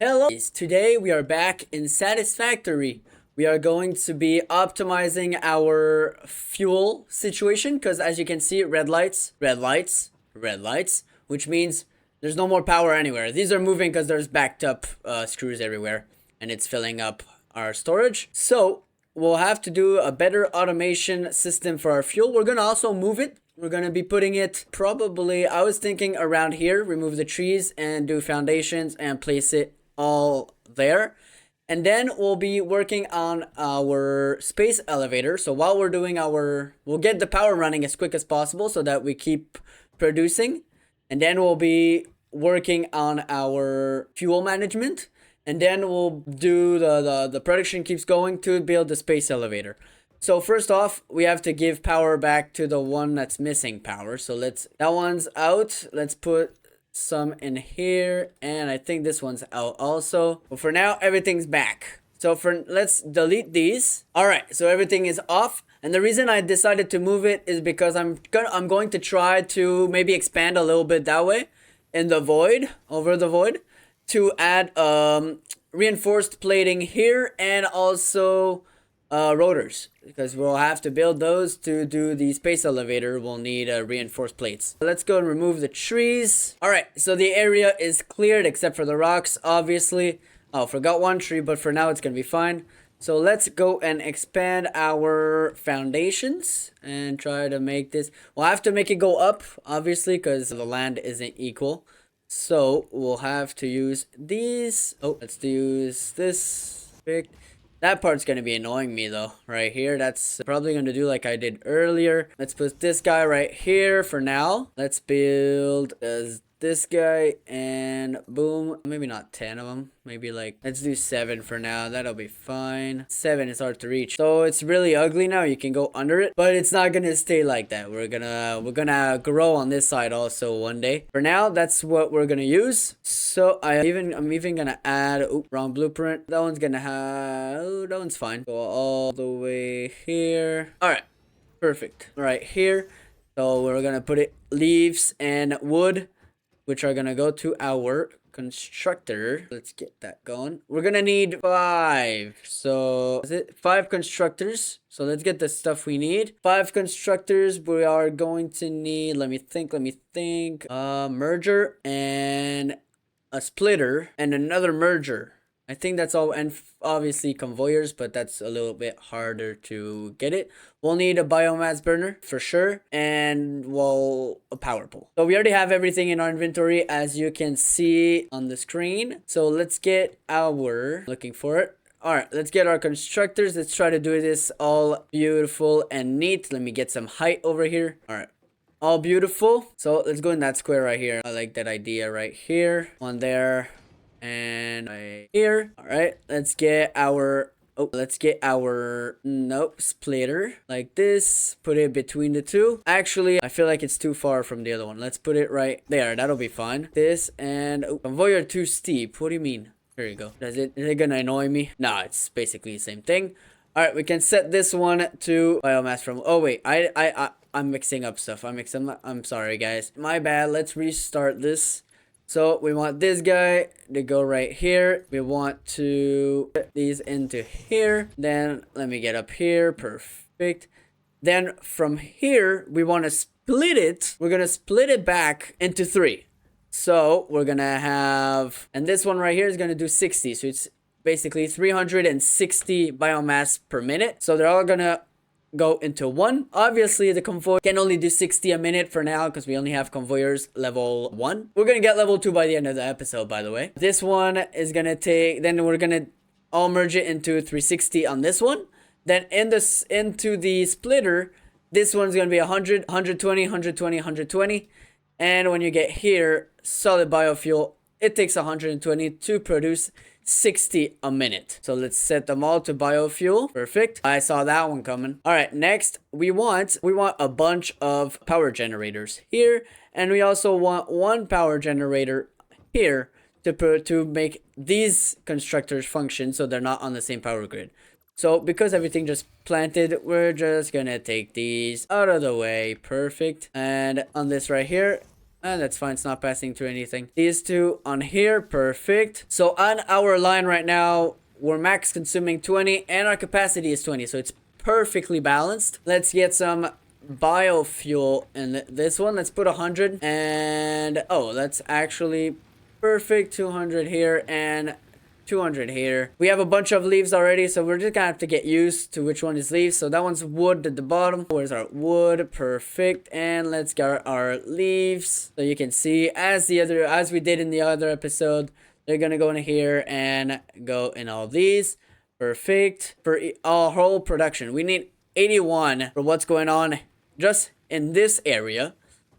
Hello, guys. Today we are back in Satisfactory. We are going to be optimizing our fuel situation because as you can see, red lights, red lights, red lights, which means there's no more power anywhere. These are moving because there's backed up screws everywhere and it's filling up our storage. So we'll have to do a better automation system for our fuel. We're going to also move it. We're going to be putting it probably, I was thinking around here, remove the trees and do foundations and place it all there. And then we'll be working on our space elevator. So while we're doing we'll get the power running as quick as possible so that we keep producing. And then we'll be working on our fuel management. And then we'll do the production keeps going to build the space elevator. So first off, we have to give power back to the one that's missing power. So that one's out. Let's put some in here, and I think this one's out also. But for now, everything's back. So let's delete these. All right, so everything is off. And the reason I decided to move it is because I'm going to try to maybe expand a little bit that way in the void, over the void, to add reinforced plating here and also rotors, because we'll have to build those to do the space elevator. We'll need reinforced plates. Let's go and remove the trees. All right, so the area is cleared except for the rocks, obviously. Oh, forgot one tree, but for now it's gonna be fine. So let's go and expand our foundations and try to make this. We'll have to make it go up, obviously, because the land isn't equal. So we'll have to use these. Oh, let's use this. Perfect. That part's gonna be annoying me though, right here. That's probably gonna do like I did earlier. Let's put this guy right here for now. Let's build this guy and boom. Maybe not 10 of them. Maybe like, let's do 7 for now. That'll be fine. 7 is hard to reach. So it's really ugly now. You can go under it, but it's not gonna stay like that. We're gonna grow on this side also one day. For now, that's what we're gonna use. So I'm even gonna add, oop, wrong blueprint. That one's gonna have, oh, that one's fine. Go all the way here. All right, perfect. Right here. So we're gonna put it leaves and wood, which are gonna go to our constructor. Let's get that going. We're gonna need 5. So is it 5 constructors? So let's get the stuff we need. 5 constructors. We are going to need, let me think. Merger and a splitter and another merger. I think that's all, and obviously conveyors, but that's a little bit harder to get it. We'll need a biomass burner for sure, and a power pole. So we already have everything in our inventory, as you can see on the screen. So let's get looking for it. All right, let's get our constructors. Let's try to do this all beautiful and neat. Let me get some height over here. All right. All beautiful. So let's go in that square right here. I like that idea right here. One there. And right here. All right, let's get our splitter like this. Put it between the two. Actually, I feel like it's too far from the other one. Let's put it right there. That'll be fine. This and conveyor too steep. What do you mean? There you go. Is it gonna annoy me? No, it's basically the same thing. All right, we can set this one to biomass from. Oh wait, I'm mixing up stuff. I'm sorry, guys. My bad. Let's restart this. So we want this guy to go right here. We want to put these into here. Then let me get up here. Perfect. Then from here, we want to split it. We're going to split it back into 3. So we're going to have, and this one right here is going to do 60. So it's basically 360 biomass per minute. So they're all going to go into 1. Obviously the convoy can only do 60 a minute for now because we only have convoyers level 1. We're gonna get level 2 by the end of the episode, by the way. This one is gonna take, then we're gonna all merge it into 360 on this one. Then into the splitter, this one's gonna be 100, 120, 120, 120. And when you get here, solid biofuel, it takes 120 to produce 60 a minute. So let's set them all to biofuel. Perfect. I saw that one coming. All right, next we want a bunch of power generators here, and we also want 1 power generator here to make these constructors function so they're not on the same power grid. So because everything just planted, we're just gonna take these out of the way. Perfect. And on this right here, And that's fine, it's not passing through anything. These two on here, perfect. So on our line right now, we're max consuming 20 and our capacity is 20. So it's perfectly balanced. Let's get some biofuel in this one. Let's put 100 and oh, that's actually perfect. 200 here and 200 here. We have a bunch of leaves already, so we're just gonna have to get used to which one is leaves. So that one's wood at the bottom. Where's our wood? Perfect. And let's get our leaves. So you can see as we did in the other episode, they're gonna go in here and go in all these. Perfect. For our whole production, we need 81 for what's going on just in this area,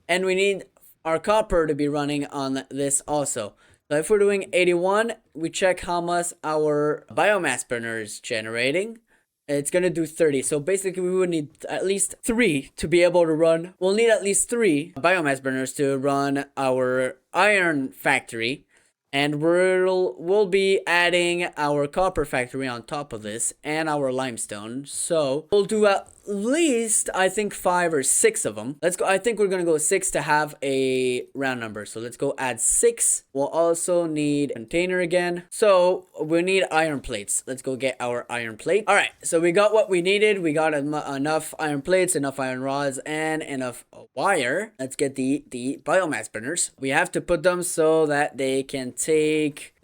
and we need our copper to be running on this also. So if we're doing 81, we check how much our biomass burner is generating. It's gonna do 30. So basically we would need at least 3 to be able to run. We'll need at least 3 biomass burners to run our iron factory. And we'll be adding our copper factory on top of this and our limestone. So we'll do at least, I think, 5 or 6 of them. Let's go. I think we're going to go 6 to have a round number. So let's go add 6. We'll also need a container again. So we need iron plates. Let's go get our iron plate. All right. So we got what we needed. We got enough iron plates, enough iron rods, and enough wire. Let's get the biomass burners. We have to put them so that they can take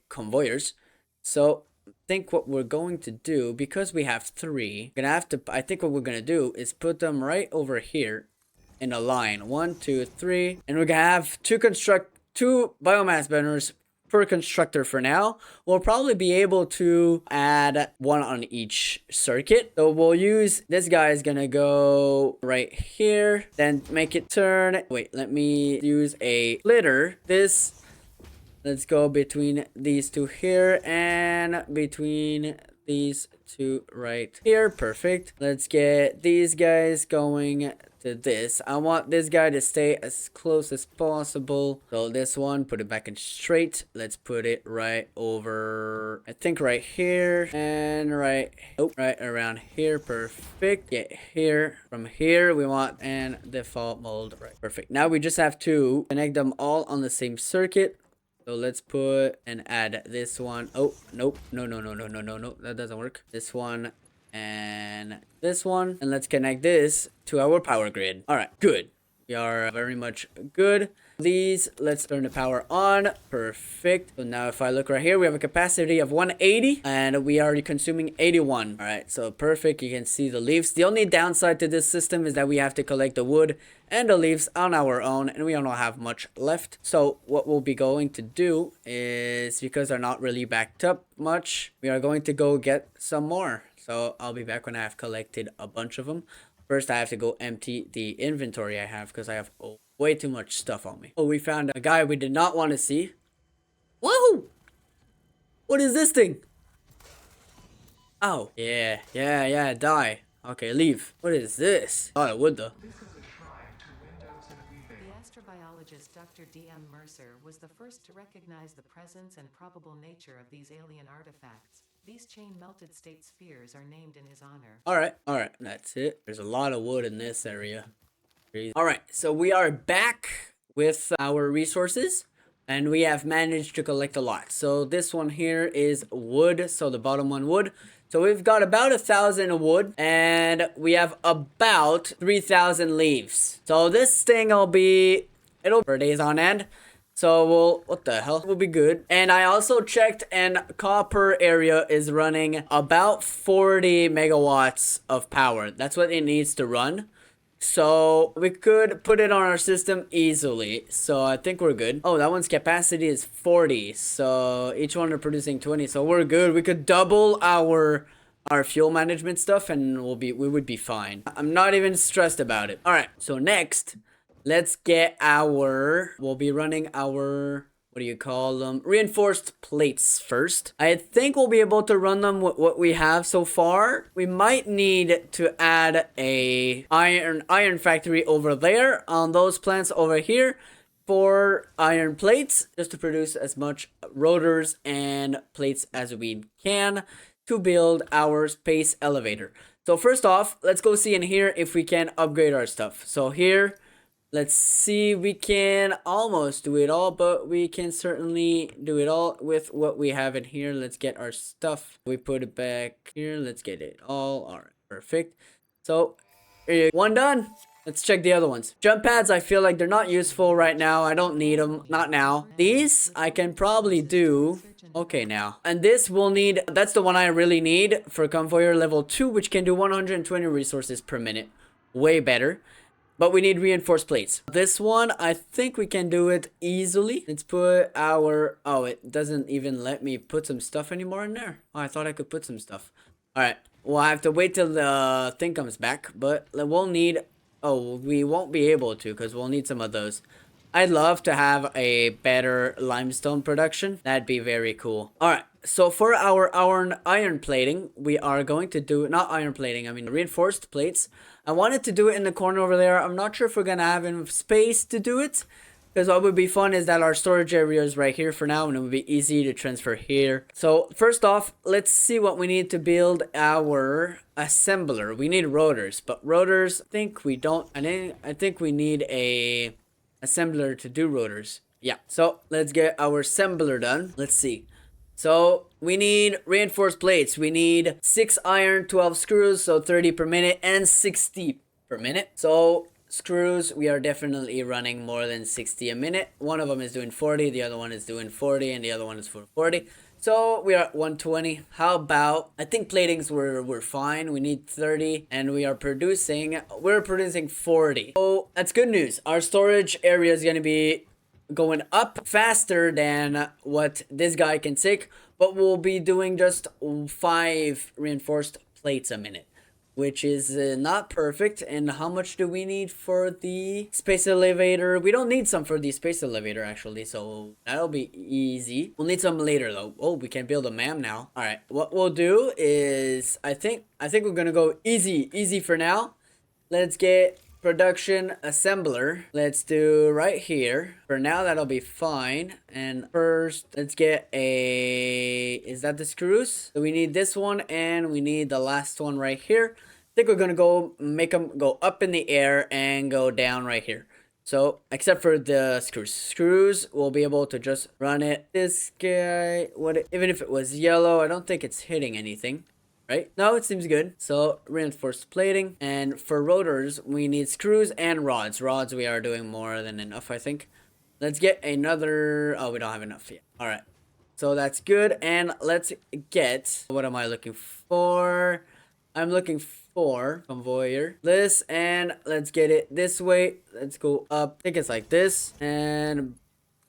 conveyors. So I think what we're going to do, because we have 3, I think what we're gonna do is put them right over here in a line. 1, 2, 3, and we're gonna have two biomass burners per constructor for now. We'll probably be able to add 1 on each circuit. So we'll use, this guy is gonna go right here, then make it turn. Wait, let me use a splitter. Let's go between these two here and between these two right here. Perfect. Let's get these guys going to this. I want this guy to stay as close as possible. So this one, put it back in straight. Let's put it right over, I think right here and right around here. Perfect. Get here. From here we want and default mold. Right. Perfect. Now we just have to connect them all on the same circuit. So let's put and add this one. Oh, nope. No. That doesn't work. This one and this one. And let's connect this to our power grid. All right, good. We are very much good. These, let's turn the power on. Perfect. So now if I look right here, we have a capacity of 180 and we are consuming 81. All right, so perfect. You can see the leaves. The only downside to this system is that we have to collect the wood and the leaves on our own, and we don't have much left. So what we'll be going to do is, because they're not really backed up much, we are going to go get some more. So I'll be back when I have collected a bunch of them. First, I have to go empty the inventory I have because I have way too much stuff on me. Oh, we found a guy we did not want to see. Whoa! What is this thing? Oh, yeah, die. Okay, leave. What is this? Oh, I would though. The astrobiologist Dr. D.M. Mercer was the first to recognize the presence and probable nature of these alien artifacts. These chain-melted state spheres are named in his honor. Alright, that's it. There's a lot of wood in this area. Alright, so we are back with our resources, and we have managed to collect a lot. So this one here is wood, so the bottom one wood. So we've got about 1,000 wood, and we have about 3,000 leaves. So this thing it'll for days on end. So what the hell? Will be good. And I also checked, and copper area is running about 40 megawatts of power. That's what it needs to run. So we could put it on our system easily. So I think we're good. Oh, that one's capacity is 40. So each one are producing 20. So we're good. We could double our fuel management stuff and we would be fine. I'm not even stressed about it. All right. So next, let's get we'll be running our, what do you call them? Reinforced plates first. I think we'll be able to run them with what we have so far. We might need to add a iron factory over there on those plants over here for iron plates, just to produce as much rotors and plates as we can to build our space elevator. So first off, let's go see in here if we can upgrade our stuff. So here, Let's see, we can almost do it all, but we can certainly do it all with what we have in here. Let's get our stuff. We put it back here. Let's get it all right, perfect. So one done. Let's check the other ones. Jump pads, I feel like they're not useful right now. I don't need them. Not now. These, I can probably do. Okay, now. And this will need, that's the one I really need for Convoyer level 2, which can do 120 resources per minute. Way better. But we need reinforced plates. This one, I think we can do it easily. Let's put our... Oh, it doesn't even let me put some stuff anymore in there. Oh, I thought I could put some stuff. Alright. Well, I have to wait till the thing comes back. But we'll need... Oh, we won't be able to because we'll need some of those. I'd love to have a better limestone production. That'd be very cool. Alright. So for our iron plating, we are going to do... Not iron plating, I mean reinforced plates. I wanted to do it in the corner over there. I'm not sure if we're going to have enough space to do it. Because what would be fun is that our storage area is right here for now. And it would be easy to transfer here. So first off, let's see what we need to build our assembler. We need rotors. But rotors, I think we don't... I think we need a assembler to do rotors. Yeah. So let's get our assembler done. Let's see. So we need reinforced plates. We need 6 iron, 12 screws, so 30 per minute and 60 per minute. So screws, we are definitely running more than 60 a minute. One of them is doing 40, the other one is doing 40, and the other one is for 40. So we are at 120. How about, I think platings we're fine. We need 30 and we're producing 40. So that's good news. Our storage area is going to be going up faster than what this guy can take, but we'll be doing just 5 reinforced plates a minute, which is not perfect. And how much do we need for the space elevator? We don't need some for the space elevator actually, so that'll be easy. We'll need some later though. Oh, we can build a MAM now. All right, what we'll do is I think we're gonna go easy for now. Let's get production assembler. Let's do right here. For now, that'll be fine. And first, let's get a... Is that the screws? So we need this one and we need the last one right here. I think we're gonna go make them go up in the air and go down right here. So, except for the screws. Screws, we'll be able to just run it. This guy, even if it was yellow, I don't think it's hitting anything. Right? No, it seems good. So, reinforced plating. And for rotors, we need screws and rods. Rods, we are doing more than enough, I think. Let's get another... Oh, we don't have enough yet. Alright. So, that's good. And let's get... What am I looking for? I'm looking for convoyer. This, and let's get it this way. Let's go up. I think it's like this. And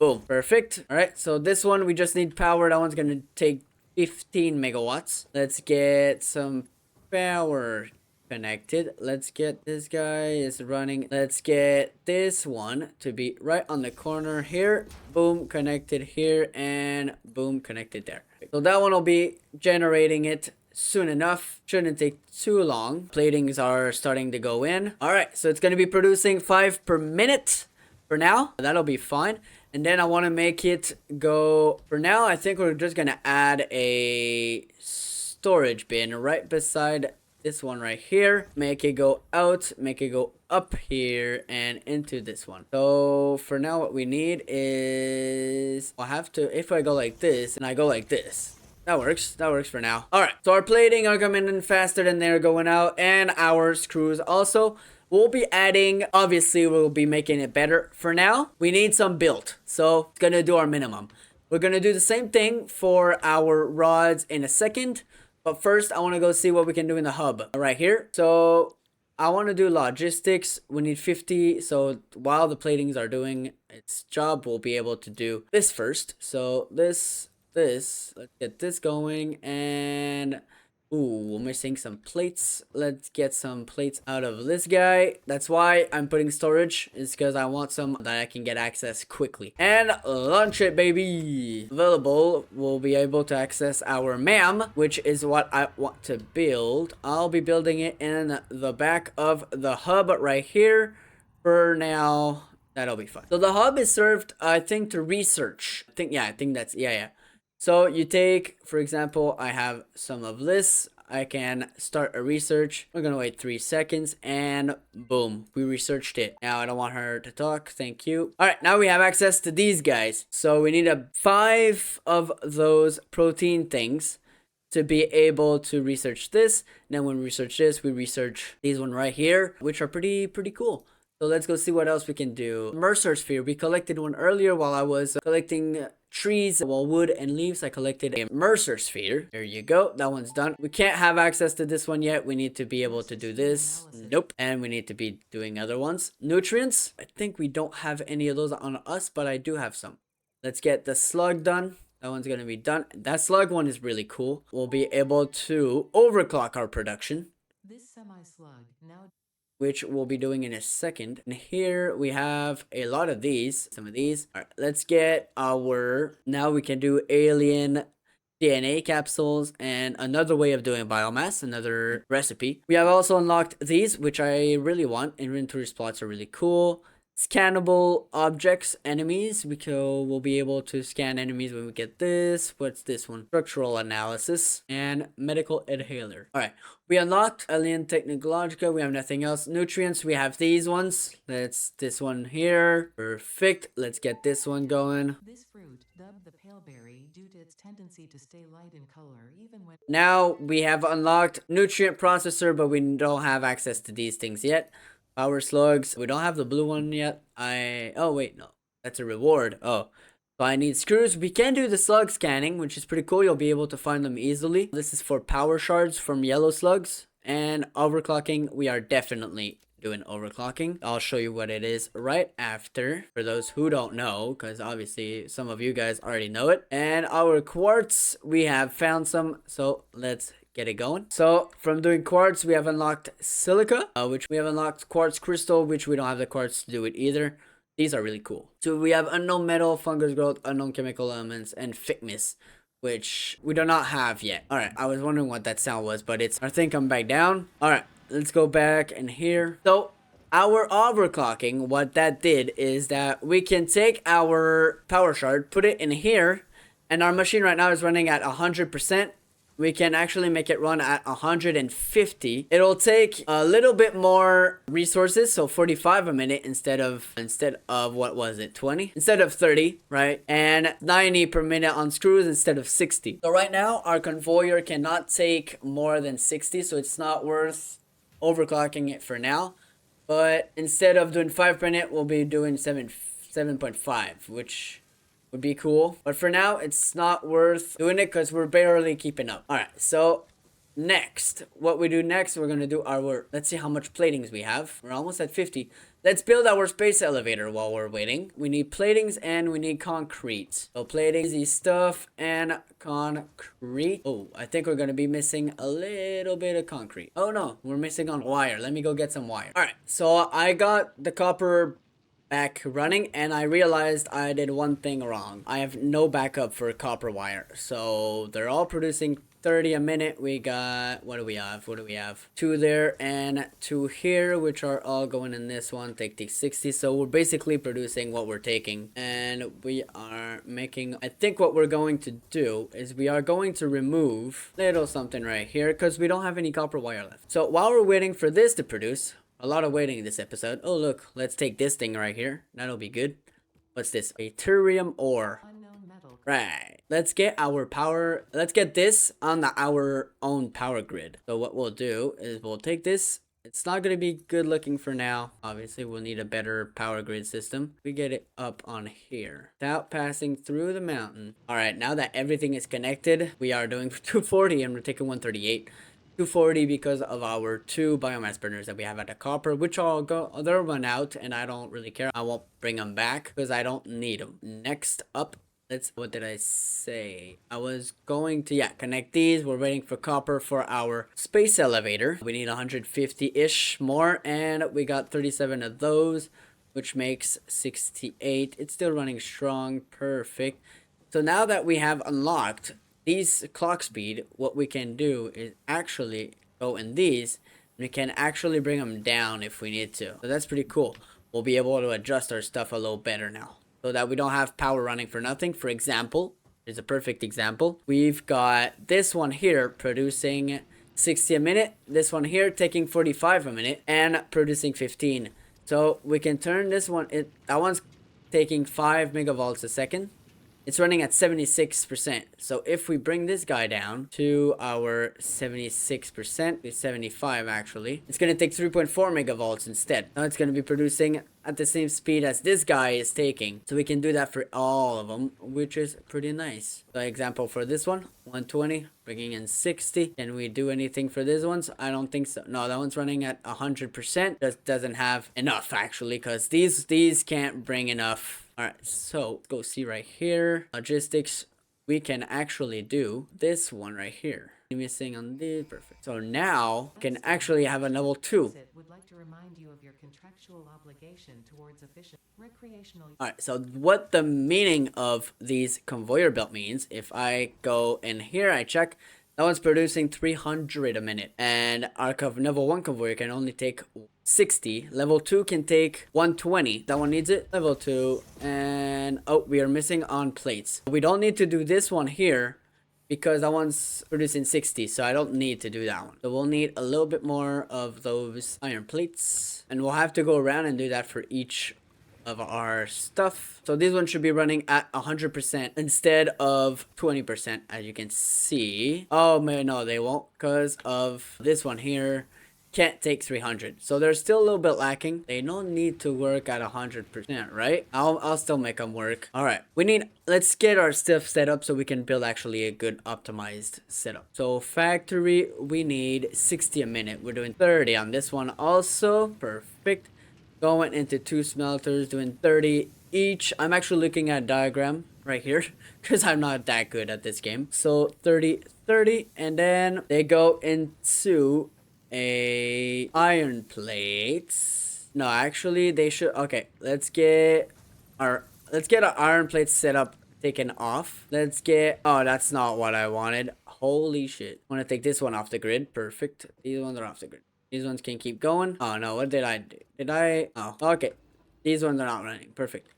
boom. Perfect. Alright, so this one, we just need power. That one's going to take 15 megawatts. Let's get some power connected. Let's get this guy is running. Let's get this one to be right on the corner here. Boom, connected here, and boom, connected there. So that one will be generating it soon enough. Shouldn't take too long. Platings are starting to go in. All right, so it's going to be producing 5 per minute for now. That'll be fine. And then I want to make it go... For now, I think we're just going to add a storage bin right beside this one right here. Make it go out, make it go up here and into this one. So for now, what we need is... I'll have to... If I go like this and I go like this... That works. That works for now. All right. So our plating are coming in faster than they're going out. And our screws also. We'll be adding, obviously, we'll be making it better. For now, we need some built. So, it's going to do our minimum. We're going to do the same thing for our rods in a second. But first, I want to go see what we can do in the hub right here. So, I want to do logistics. We need 50. So, while the platings are doing its job, we'll be able to do this first. So, this, let's get this going. And... Ooh, we're missing some plates. Let's get some plates out of this guy. That's why I'm putting storage. Is because I want some that I can get access quickly. And launch it, baby. Available, we'll be able to access our MAM, which is what I want to build. I'll be building it in the back of the hub right here. For now, that'll be fine. So the hub is served, I think, to research. I think that's, yeah. So you take, for example, I have some of this. I can start a research. We're gonna wait 3 seconds and boom, we researched it. Now I don't want her to talk. Thank you. All right, now we have access to these guys. So we need 5 of those protein things to be able to research this. Then when we research this, we research these one right here, which are pretty cool. So let's go see what else we can do. Mercer sphere. We collected one earlier while I was collecting trees, well, wood and leaves. I collected a Mercer sphere. There you go. That one's done. We can't have access to this one yet. We need to be able to do this. Nope. And we need to be doing other ones. Nutrients. I think we don't have any of those on us, but I do have some. Let's get the slug done. That one's going to be done. That slug one is really cool. We'll be able to overclock our production. This semi-slug now, which we'll be doing in a second. And here we have a lot of these, some of these. All right, let's get our, now we can do alien DNA capsules and another way of doing biomass, another recipe. We have also unlocked these, which I really want. Inventory slots are really cool. Scannable objects, enemies. We'll be able to scan enemies when we get this. What's this one? Structural analysis and medical inhaler. All right, we unlocked alien technologica. We have nothing else. Nutrients, we have these ones. This one here. Perfect. Let's get this one going. this fruit, dubbed the paleberry due to its tendency to stay light in color even when... Now we have unlocked nutrient processor, but we don't have access to these things yet. Power slugs. We don't have the blue one yet. Oh wait, no. That's a reward. Oh. So I need screws. We can do the slug scanning, which is pretty cool. You'll be able to find them easily. This is for power shards from yellow slugs. And overclocking, we are definitely doing overclocking. I'll show you what it is right after, for those who don't know, because obviously some of you guys already know it. And our quartz, we have found some, so let's get it going. So from doing quartz, we have unlocked silica, which we have unlocked quartz crystal, which we don't have the quartz to do it either. These are really cool. So we have unknown metal, fungus growth, unknown chemical elements, and thickness, which we do not have yet. All right, I was wondering what that sound was, but it's, I think I'm back down. All right, let's go back in here. So our overclocking, what that did is that we can take our power shard, put it in here, and our machine right now is running at 100%. We can actually make it run at 150. It'll take a little bit more resources, so 45 a minute instead of what was it, 20? Instead of 30, right? And 90 per minute on screws instead of 60. So right now, our conveyor cannot take more than 60, so it's not worth overclocking it for now. But instead of doing 5 per minute, we'll be doing 7.5, which would be cool. But for now, it's not worth doing it because we're barely keeping up. All right, so next, what we do next, we're going to do our, let's see how much platings we have. We're almost at 50. Let's build our space elevator while we're waiting. We need platings and we need concrete. So plating, easy stuff, and concrete. Oh, I think we're going to be missing a little bit of concrete. Oh no, we're missing on wire. Let me go get some wire. All right, so I got the copper back running and I realized I did one thing wrong. I have no backup for copper wire, so they're all producing 30 a minute. We got, what do we have 2 there and 2 here, which are all going in this one. Take these 60, so we're basically producing what we're taking, and we are making, I think what we're going to do is we are going to remove little something right here because we don't have any copper wire left. So while we're waiting for this to produce, a lot of waiting this episode. Oh, look, let's take this thing right here. That'll be good. What's this? A thorium ore. Unknown metal. Right. Let's get our power. Let's get this on our own power grid. So what we'll do is we'll take this. It's not going to be good looking for now. Obviously, we'll need a better power grid system. We get it up on here without passing through the mountain. All right, now that everything is connected, we are doing 240 and we're taking 138. 240 because of our 2 biomass burners that we have at the copper, which they'll run out and I don't really care. I won't bring them back because I don't need them. Next up, what did I say? I was going to, connect these. We're waiting for copper for our space elevator. We need 150-ish more and we got 37 of those, which makes 68. It's still running strong. Perfect. So now that we have unlocked these clock speed, what we can do is actually go in these, and we can actually bring them down if we need to. So that's pretty cool. We'll be able to adjust our stuff a little better now, so that we don't have power running for nothing. For example, here's a perfect example. We've got this one here producing 60 a minute. This one here taking 45 a minute and producing 15. So we can turn this one, that one's taking 5 megavolts a second. It's running at 76%. So if we bring this guy down to our 76%, it's 75 actually, it's going to take 3.4 megavolts instead. Now it's going to be producing at the same speed as this guy is taking. So we can do that for all of them, which is pretty nice. So example for this one, 120, bringing in 60. Can we do anything for these ones? I don't think so. No, that one's running at 100%. Just doesn't have enough actually, because these can't bring enough. All right, so let's go see right here. Logistics, we can actually do this one right here. Missing on this, perfect. So now we can actually have a level 2. Would like to remind you of your contractual obligation towards efficient recreational. All right, so what the meaning of these conveyor belt means, if I go in here, I check, that one's producing 300 a minute, and our level 1 conveyor can only take 60. Level 2 can take 120. That one needs it. Level 2, and oh, we are missing on plates. We don't need to do this one here because that one's producing 60, so I don't need to do that one. So we'll need a little bit more of those iron plates, and we'll have to go around and do that for each of our stuff. So this one should be running at 100% instead of 20%, as you can see. Oh man, no, they won't, because of this one here can't take 300. So they're still a little bit lacking. They don't need to work at 100%, right? I'll still make them work. All right, let's get our stuff set up so we can build actually a good optimized setup. So factory, we need 60 a minute. We're doing 30 on this one also. Perfect. Going into 2 smelters, doing 30 each. I'm actually looking at a diagram right here because I'm not that good at this game. So 30, 30, and then they go into a iron plates. No, actually they should. Okay, let's get our iron plates set up, taken off. Let's get, oh, that's not what I wanted. Holy shit. I want to take this one off the grid. Perfect. These ones are off the grid. These ones can keep going. Oh no, what did I do? Oh, okay. These ones are not running. Perfect.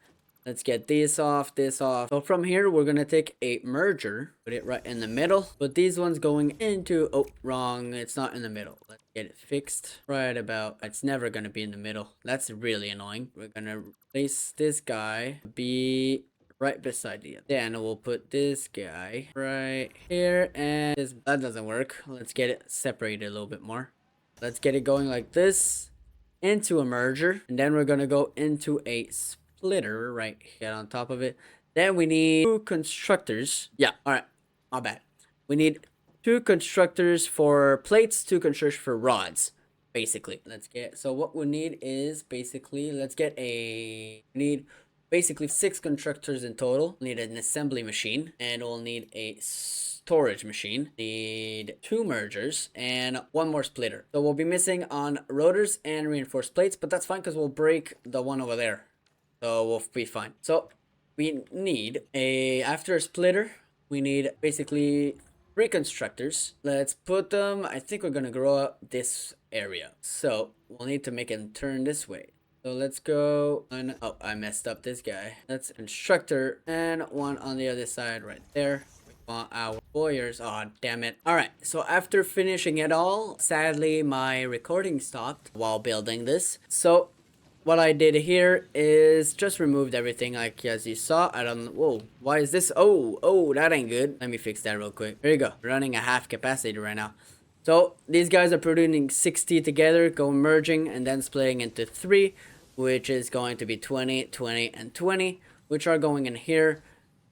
Let's get this off, this off. So from here, we're gonna take a merger, put it right in the middle. But these ones going into, oh, wrong. It's not in the middle. Let's get it fixed right about, it's never gonna be in the middle. That's really annoying. We're gonna place this guy be right beside the other. Then we'll put this guy right here, and that doesn't work. Let's get it separated a little bit more. Let's get it going like this into a merger, and then we're gonna go into a splitter right here on top of it. Then we need 2 constructors. Yeah, all right, my bad. We need 2 constructors for plates, 2 constructors for rods, basically. So what we need is basically, we need basically 6 constructors in total. We need an assembly machine, and we'll need a storage machine, need 2 mergers, and 1 more splitter. So we'll be missing on rotors and reinforced plates, but that's fine because we'll break the one over there. So we'll be fine. So we need after a splitter, we need basically 3 constructors. Let's put them, I think we're gonna grow up this area. So we'll need to make them turn this way. So let's go on, oh, I messed up this guy. That's constructor, and 1 on the other side right there. Our warriors, oh damn it. All right, so after finishing it all, sadly my recording stopped while building this. So what I did here is just removed everything, like as you saw. I don't, whoa, why is this? Oh, that ain't good. Let me fix that real quick. There you go, running at half capacity right now. So these guys are producing 60 together, go merging and then splitting into 3, which is going to be 20, 20, and 20, which are going in here.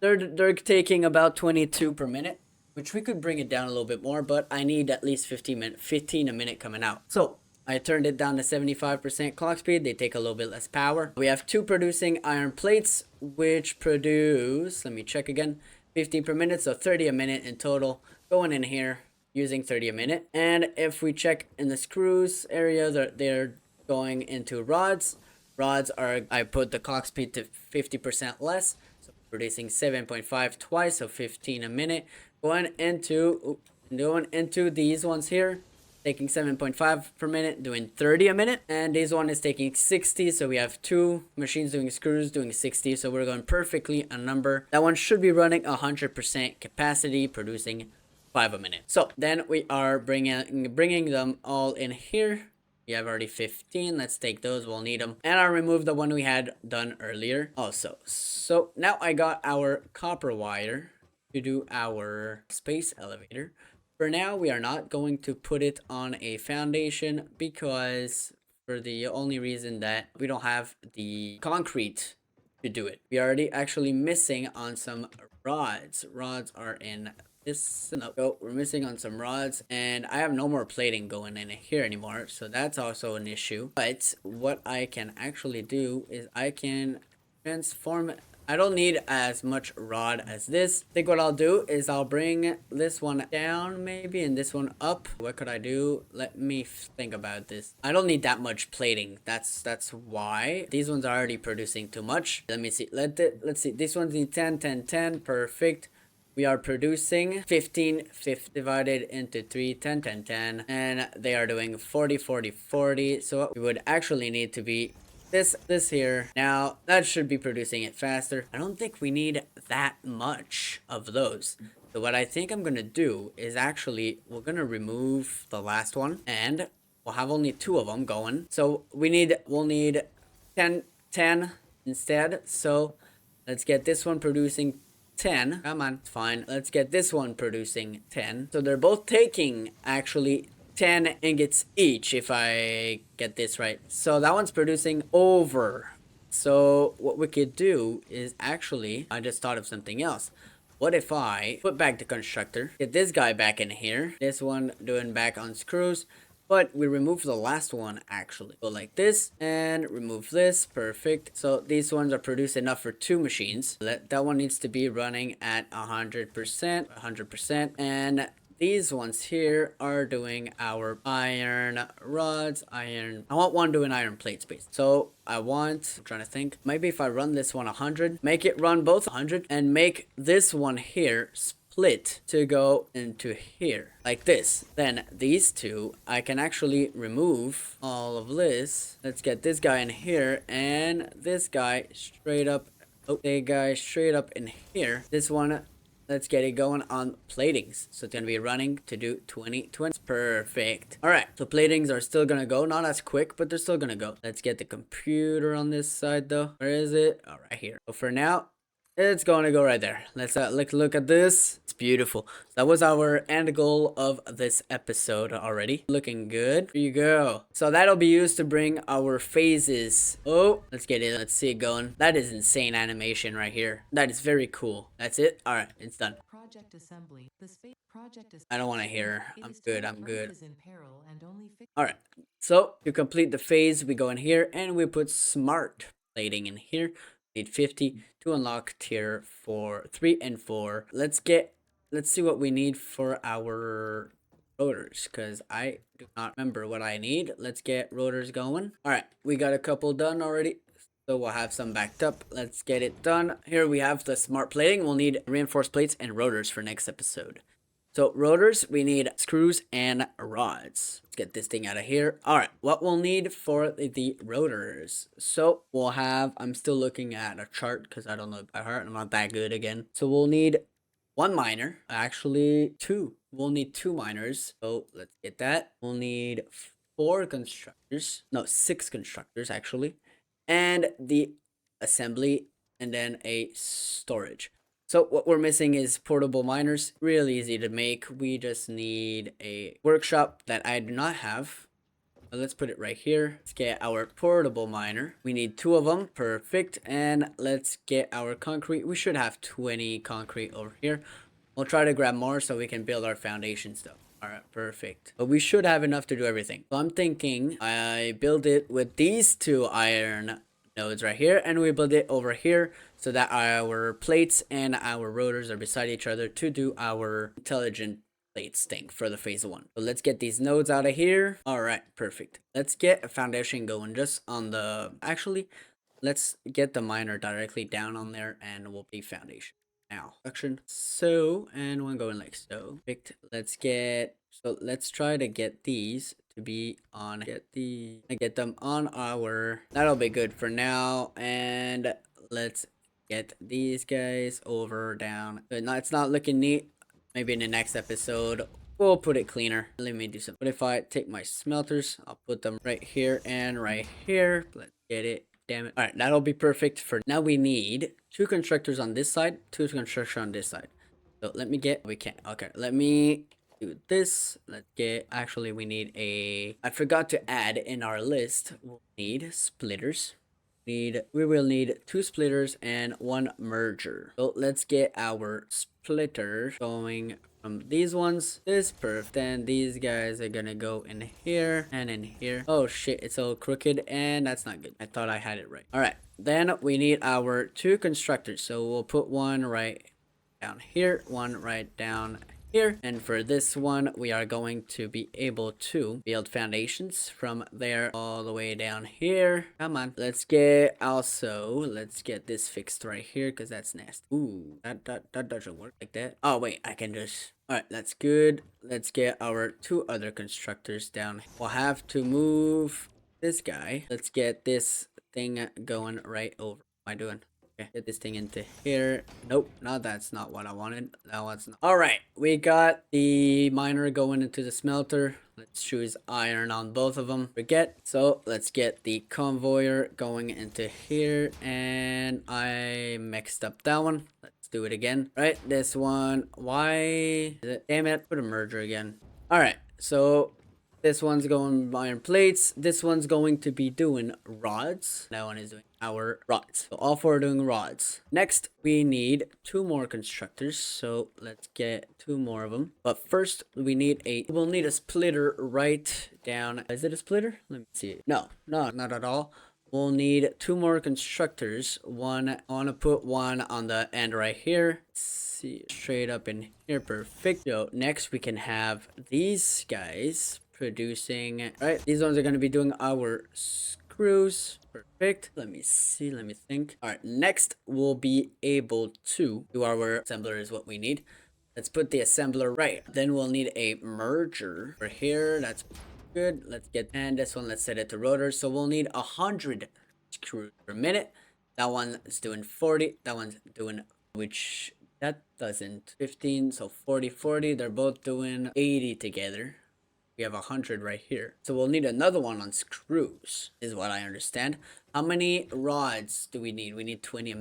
They're taking about 22 per minute, which we could bring it down a little bit more, but I need at least 15 a minute coming out. So I turned it down to 75% clock speed. They take a little bit less power. We have 2 producing iron plates, which produce, let me check again, 15 per minute, so 30 a minute in total, going in here using 30 a minute. And if we check in the screws area, they're going into rods. Rods are, I put the clock speed to 50% less, so producing 7.5 twice, so 15 a minute. Going into these ones here, taking 7.5 per minute, doing 30 a minute. And this one is taking 60, so we have 2 machines doing screws doing 60, so we're going perfectly a number. That one should be running 100% capacity, producing 5 a minute. So then we are bringing them all in here. We have already 15. Let's take those. We'll need them. And I'll remove the one we had done earlier also. So now I got our copper wire to do our space elevator. For now, we are not going to put it on a foundation because for the only reason that we don't have the concrete to do it. We are already actually missing on some rods. Rods are in this. No, oh, we're missing on some rods, and I have no more plating going in here anymore, so that's also an issue. But what I can actually do is I can transform. I don't need as much rod as this. I think what I'll do is I'll bring this one down maybe and this one up. What could I do? Let me think about this. I don't need that much plating. That's why. These ones are already producing too much. Let me see. Let's see. This one's need 10, 10, 10. Perfect. We are producing 15 divided into 3, 10, 10, 10. And they are doing 40, 40, 40. So we would actually need to be this here. Now that should be producing it faster. I don't think we need that much of those. So what I think I'm gonna do is actually we're gonna remove the last one and we'll have only 2 of them going. So we'll need 10 instead. So let's get this one producing 10. Come on, fine. Let's get this one producing 10. So they're both taking actually 10 ingots each, if I get this right. So that one's producing over. So what we could do is actually, I just thought of something else. What if I put back the constructor, get this guy back in here, this one doing back on screws, but we remove the last one actually. Go like this and remove this. Perfect. So these ones are produced enough for 2 machines. That one needs to be running at 100%, and these ones here are doing our iron rods, I want one doing iron plate space. So I'm trying to think, maybe if I run this one 100, make it run both 100 and make this one here split to go into here like this. Then these two, I can actually remove all of this. Let's get this guy in here and this guy straight up. Oh, the guy straight up in here. This one, let's get it going on platings. So it's going to be running to do 20. Perfect. All right. So platings are still going to go. Not as quick, but they're still going to go. Let's get the computer on this side though. Where is it? All right, here. So for now, it's going to go right there. Let's look at this. It's beautiful. That was our end goal of this episode already. Looking good. Here you go. So that'll be used to bring our phases. Oh, let's get it. Let's see it going. That is insane animation right here. That is very cool. That's it. All right, it's done. Project assembly. The space project is. I don't want to hear. I'm good. I'm good. Is in peril and only All right. So to complete the phase, we go in here and we put smart plating in here. Need 50 to unlock tier 3 and 4. Let's see what we need for our rotors, because I do not remember what I need. Let's get rotors going. All right, we got a couple done already, so we'll have some backed up. Let's get it done. Here we have the smart plating. We'll need reinforced plates and rotors for next episode. So rotors, we need screws and rods. Let's get this thing out of here. All right, what we'll need for the rotors. So we'll have, I'm still looking at a chart because I don't know by heart. I'm not that good again. So we'll need 1 miner, actually 2. We'll need 2 miners. So let's get that. We'll need 4 constructors. No, 6 constructors actually. And the assembly and then a storage. So what we're missing is portable miners. Really easy to make. We just need a workshop that I do not have. Let's put it right here. Let's get our portable miner. We need 2 of them. Perfect. And let's get our concrete. We should have 20 concrete over here. We'll try to grab more so we can build our foundation stuff. All right, perfect. But we should have enough to do everything. So I'm thinking I build it with these 2 iron nodes right here, and we build it over here so that our plates and our rotors are beside each other to do our intelligent plates thing for the phase 1. So let's get these nodes out of here. All right, perfect. Let's get a foundation going just on the, actually, let's get the miner directly down on there and we'll be foundation. Now, section. So, and one going like so. Perfect. Let's try to get these to be on, get them on our, that'll be good for now. And let's get these guys over down. It's not looking neat. Maybe in the next episode, we'll put it cleaner. Let me do something. What if I take my smelters? I'll put them right here and right here. Let's get it. Damn it. All right, that'll be perfect for now. We need 2 constructors on this side, 2 constructors on this side. So let me get, we can't. Okay, let me do this. Let's get, actually, we need I forgot to add in our list, we'll need splitters. We will need 2 splitters and 1 merger. So let's get our splitter going from these ones. This perfect. Then these guys are gonna go in here and in here. Oh shit, it's all crooked and that's not good. I thought I had it right. All right, then we need our 2 constructors. So we'll put one right down here, one right down here, and for this one we are going to be able to build foundations from there all the way down here. Come on, let's get this fixed right here because that's nasty. Ooh, that doesn't work like that. Oh wait, I can just, all right, that's good. Let's get our 2 other constructors down. We'll have to move this guy. Let's get this thing going right over. What am I doing? Okay, get this thing into here. Nope, no, that's not what I wanted. That one's not. All right, we got the miner going into the smelter. Let's choose iron on both of them. Forget. So let's get the convoyer going into here. And I mixed up that one. Let's do it again. Right, this one. Why is it? Damn it, put a merger again. All right, so this one's going iron plates. This one's going to be doing rods. That one is doing our rods. So all 4 are doing rods. Next, we need 2 more constructors. So let's get 2 more of them. But first, we'll need a splitter right down. Is it a splitter? Let me see. No, not at all. We'll need 2 more constructors. One, I want to put one on the end right here. Let's see, straight up in here. Perfect. So next we can have these guys producing. Right, these ones are going to be doing our screws. Perfect. Let me see, let me think. All right, next we'll be able to do our assembler is what we need. Let's put the assembler right. Then we'll need a merger for here. That's good. Let's get, and this one, let's set it to rotor. So we'll need 100 screws per minute. That one is doing 40. That one's doing, which that doesn't, 15. So 40. They're both doing 80 together. We have 100 right here. So we'll need another one on screws, is what I understand. How many rods do we need? We need 20.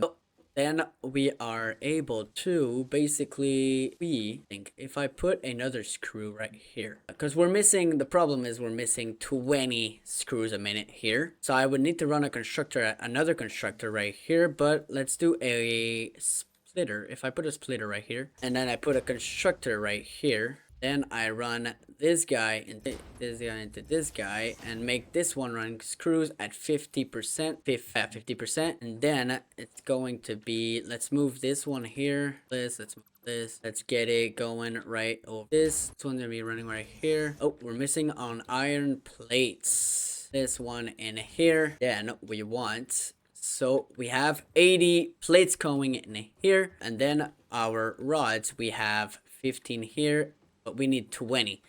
Then we are able to basically, we think if I put another screw right here, because we're missing, the problem is we're missing 20 screws a minute here. So I would need to run another constructor right here, but let's do a splitter. If I put a splitter right here, and then I put a constructor right here, then I run this guy into this guy and make this one run screws at 50%, 50%. And then it's going to be, let's move this one here. Let's move this. Let's get it going right over this. This one's gonna be running right here. Oh, we're missing on iron plates. This one in here. Then we want, so we have 80 plates going in here. And then our rods, we have 15 here. But we need 20,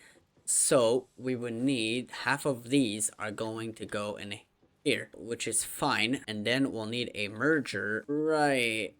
so we would need half of these are going to go in here, which is fine. And then we'll need a merger right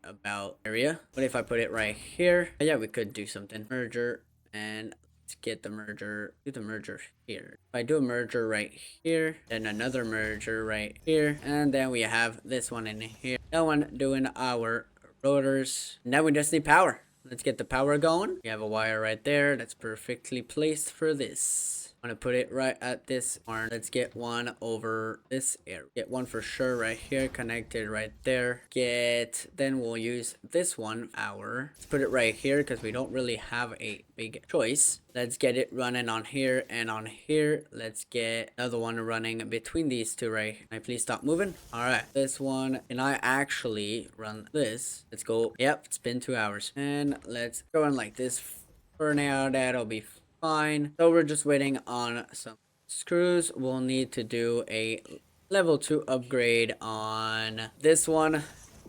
about area. What if I put it right here? Yeah, we could do something. Merger, and let's get the merger, do the merger here. If I do a merger right here, then another merger right here, and then we have this one in here. That one doing our rotors. Now we just need power. Let's get the power going. We have a wire right there that's perfectly placed for this. I'm gonna put it right at this barn. Let's get one over this area. Get one for sure right here, connected right there. Then we'll use this one, let's put it right here because we don't really have a big choice. Let's get it running on here and on here. Let's get another one running between these two right. Can I please stop moving? All right, this one, and I actually run this. Let's go. Yep, it's been 2 hours. And let's go on like this for now. That'll be fine. So we're just waiting on some screws. We'll need to do a level 2 upgrade on this one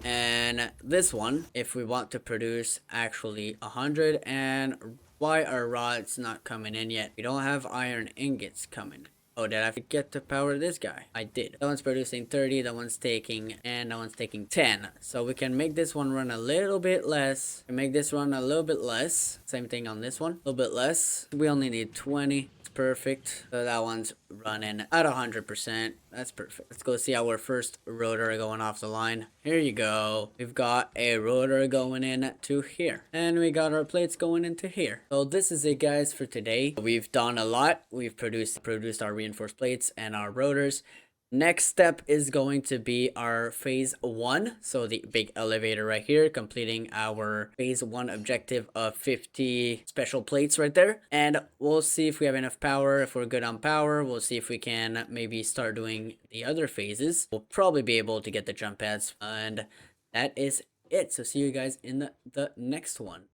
and this one if we want to produce actually 100. And why are rods not coming in yet? We don't have iron ingots coming. Oh, did I forget to power this guy? I did. That one's producing 30, that one's taking, and that one's taking 10. So we can make this one run a little bit less. And make this run a little bit less. Same thing on this one. A little bit less. We only need 20. It's perfect. So that one's running at 100%. That's perfect. Let's go see our first rotor going off the line. Here you go. We've got a rotor going in to here. And we got our plates going into here. So this is it, guys, for today. We've done a lot. We've produced our reinforced plates and our rotors. Next step is going to be our phase 1. So the big elevator right here, completing our phase 1 objective of 50 special plates right there. And we'll see if we have enough power. If we're good on power, we'll see if we can maybe start doing the other phases. We'll probably be able to get the jump pads. And that is it. So see you guys in the next one.